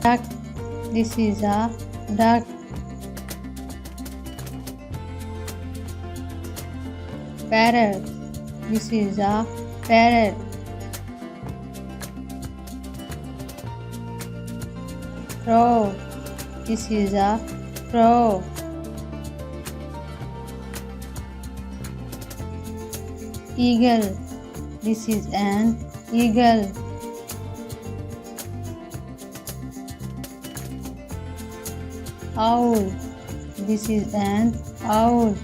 Duck. This is a duck. Parrot. This is a parrot. Crow. This is a crow. Eagle. This is an eagle. Owl. This is an owl.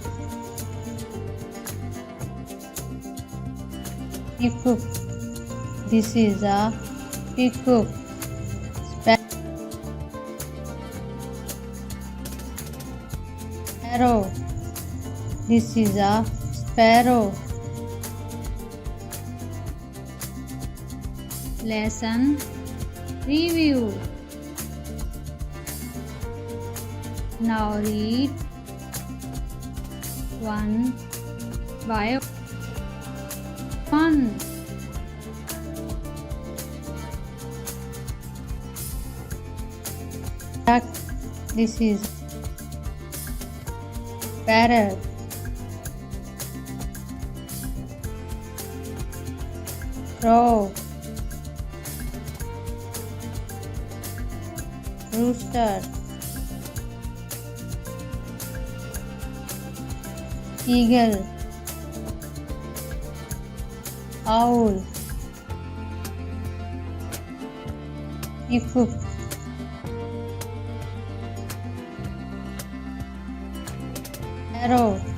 Peacock. This is a peacock. Sparrow. This is a sparrow. Lesson review. Now read one by one. Duck. This is parrot. Crow. Rooster. Eagle. Owl. Peacock. Sparrow.